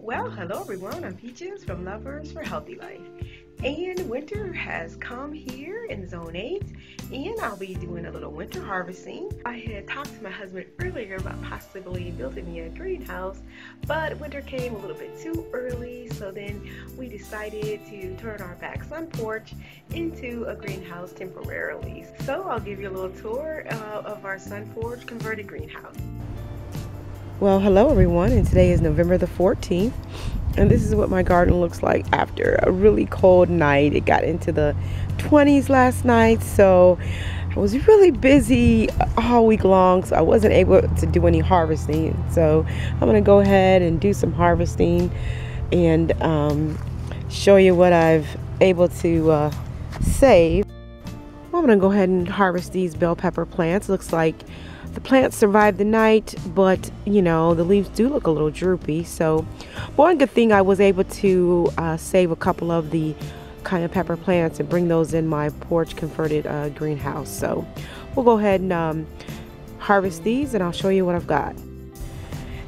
Well, hello everyone, I'm Peaches from Lovers for Healthy Life. And winter has come here in Zone 8, and I'll be doing a little winter harvesting. I had talked to my husband earlier about possibly building me a greenhouse, but winter came a little bit too early, so then we decided to turn our back sun porch into a greenhouse temporarily. So I'll give you a little tour of our sun porch converted greenhouse. Well, hello everyone, and today is November the 14th, and this is what my garden looks like after a really cold night. It got into the 20s last night, so I was really busy all week long, so I wasn't able to do any harvesting. So I'm going to go ahead and do some harvesting and show you what I've able to save. I'm going to go ahead and harvest these bell pepper plants. Looks like the plants survived the night, but you know, the leaves do look a little droopy. So one good thing, I was able to save a couple of the cayenne pepper plants and bring those in my porch converted greenhouse. So we'll go ahead and harvest these, and I'll show you what I've got.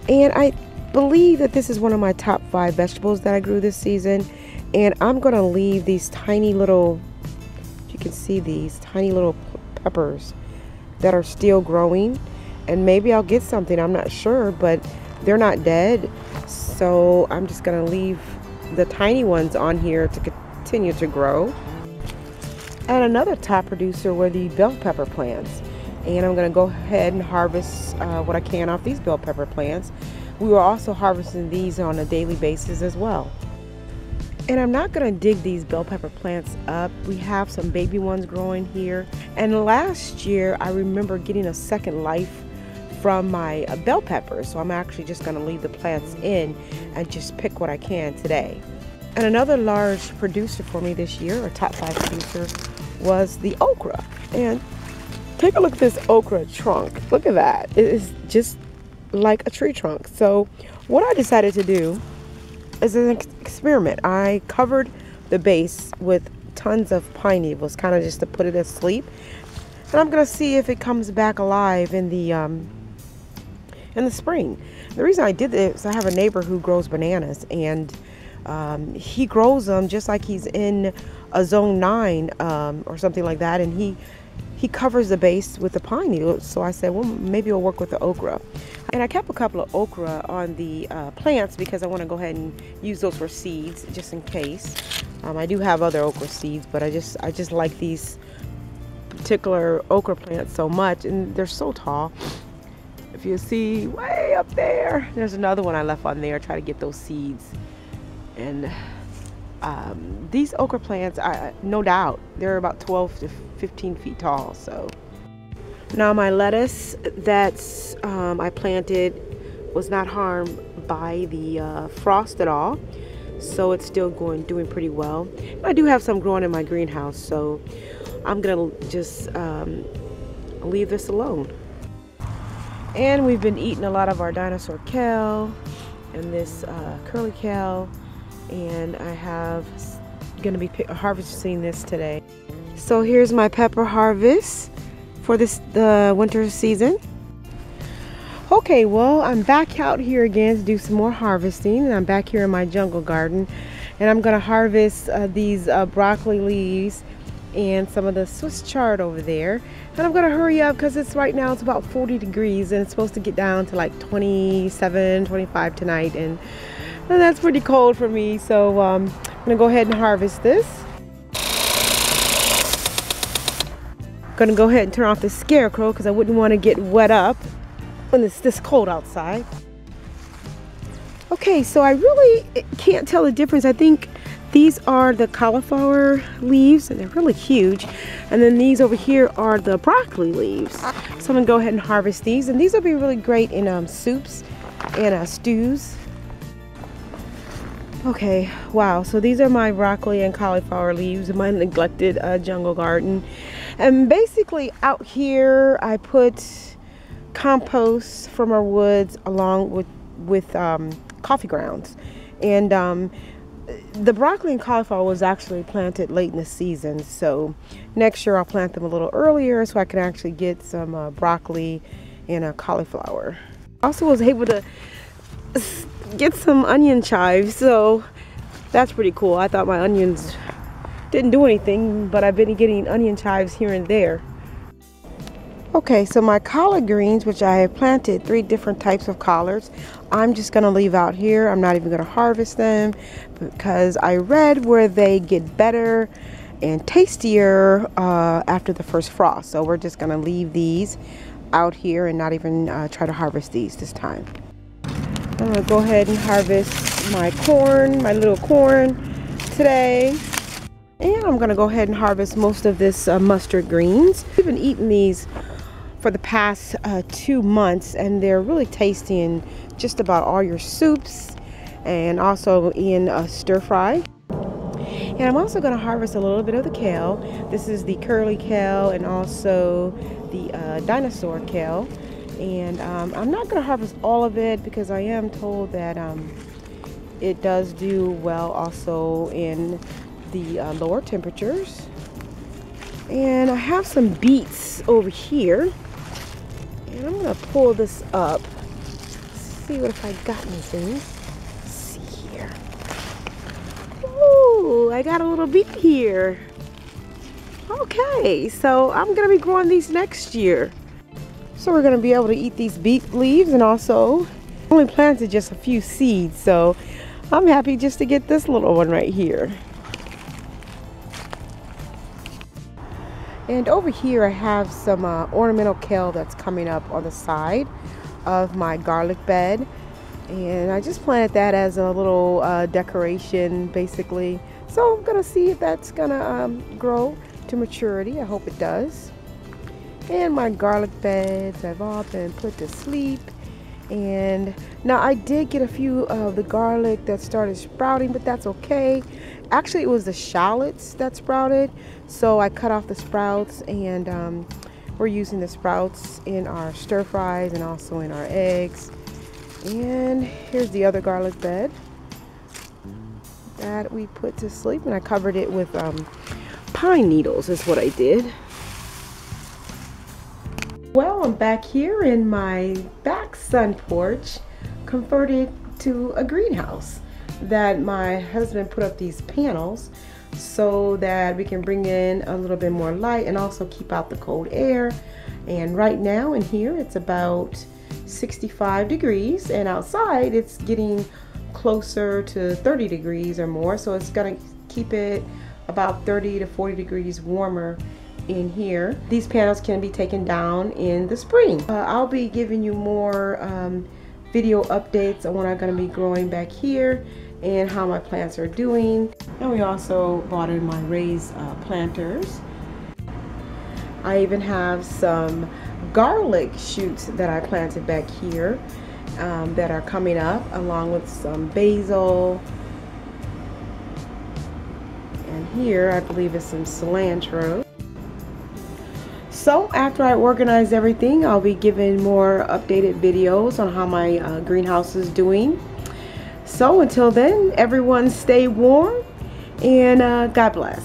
And I believe that this is one of my top 5 vegetables that I grew this season, and I'm gonna leave these tiny little, you can see these tiny little peppers that are still growing, and maybe I'll get something, I'm not sure, but they're not dead, so I'm just gonna leave the tiny ones on here to continue to grow. And another top producer were the bell pepper plants, and I'm gonna go ahead and harvest what I can off these bell pepper plants. We were also harvesting these on a daily basis as well. And I'm not going to dig these bell pepper plants up. We have some baby ones growing here. And last year, I remember getting a second life from my bell peppers. So I'm actually just going to leave the plants in and just pick what I can today. And another large producer for me this year, or top 5 producer, was the okra. And take a look at this okra trunk. Look at that. It is just like a tree trunk. So what I decided to do is an experiment. I covered the base with tons of pine needles, kind of just to put it asleep, and I'm gonna see if it comes back alive in the spring. The reason I did this, I have a neighbor who grows bananas, and he grows them just like he's in a zone 9 or something like that, and he covers the base with the pine needles. So I said, well, maybe it'll work with the okra. And I kept a couple of okra on the plants because I want to go ahead and use those for seeds just in case. I do have other okra seeds, but I just like these particular okra plants so much, and they're so tall. If you see way up there, there's another one I left on there. Try to get those seeds. And these okra plants, no doubt, they're about 12 to 15 feet tall. So now my lettuce that's I planted was not harmed by the frost at all, so it's still doing pretty well. I do have some growing in my greenhouse, so I'm gonna just leave this alone. And we've been eating a lot of our dinosaur kale and this curly kale, and I have gonna be harvesting this today. So here's my pepper harvest for the winter season. Okay, well, I'm back out here again to do some more harvesting, and I'm back here in my jungle garden, and I'm gonna harvest these broccoli leaves and some of the Swiss chard over there. And I'm gonna hurry up because right now it's about 40 degrees, and it's supposed to get down to like 27, 25 tonight, and that's pretty cold for me. So I'm gonna go ahead and harvest this. Gonna go ahead and turn off the scarecrow because I wouldn't want to get wet up when it's this cold outside. Okay, so I really can't tell the difference. I think these are the cauliflower leaves, and they're really huge, and then these over here are the broccoli leaves. So I'm gonna go ahead and harvest these, and these will be really great in soups and stews. Okay, wow, so these are my broccoli and cauliflower leaves in my neglected jungle garden. And basically out here I put compost from our woods along with coffee grounds. And the broccoli and cauliflower was actually planted late in the season, so next year I'll plant them a little earlier so I can actually get some broccoli and cauliflower. Also was able to get some onion chives, so that's pretty cool. I thought my onions didn't do anything, but I've been getting onion chives here and there. Okay, so my collard greens, which I have planted 3 different types of collards, I'm just going to leave out here. I'm not even going to harvest them because I read where they get better and tastier after the first frost. So we're just going to leave these out here and not even try to harvest these this time. I'm going to go ahead and harvest my corn, my little corn today. And I'm going to go ahead and harvest most of this mustard greens. I've been eating these for the past 2 months, and they're really tasty in just about all your soups and also in stir fry. And I'm also going to harvest a little bit of the kale. This is the curly kale and also the dinosaur kale. And I'm not going to harvest all of it because I am told that it does do well also in the lower temperatures. And I have some beets over here. And I'm going to pull this up, see what if I got anything. Let's see here. Ooh, I got a little beet here. Okay, so I'm going to be growing these next year. So we're going to be able to eat these beet leaves, and also I only planted just a few seeds, so I'm happy just to get this little one right here. And over here I have some ornamental kale that's coming up on the side of my garlic bed. And I just planted that as a little decoration basically. So I'm gonna see if that's gonna grow to maturity. I hope it does. And my garlic beds have all been put to sleep. And now I did get a few of the garlic that started sprouting, but that's okay. Actually, it was the shallots that sprouted, so I cut off the sprouts, and we're using the sprouts in our stir fries and also in our eggs. And here's the other garlic bed that we put to sleep, and I covered it with pine needles is what I did. Well, I'm back here in my back sun porch, converted to a greenhouse that my husband put up these panels so that we can bring in a little bit more light and also keep out the cold air. And right now in here it's about 65 degrees, and outside it's getting closer to 30 degrees or more, so it's gonna keep it about 30 to 40 degrees warmer in here. These panels can be taken down in the spring. I'll be giving you more video updates on what I'm going to be growing back here and how my plants are doing. And we also bought in my raised planters. I even have some garlic shoots that I planted back here that are coming up, along with some basil. And here I believe is some cilantro. So after I organize everything, I'll be giving more updated videos on how my greenhouse is doing. So until then, everyone stay warm, and God bless.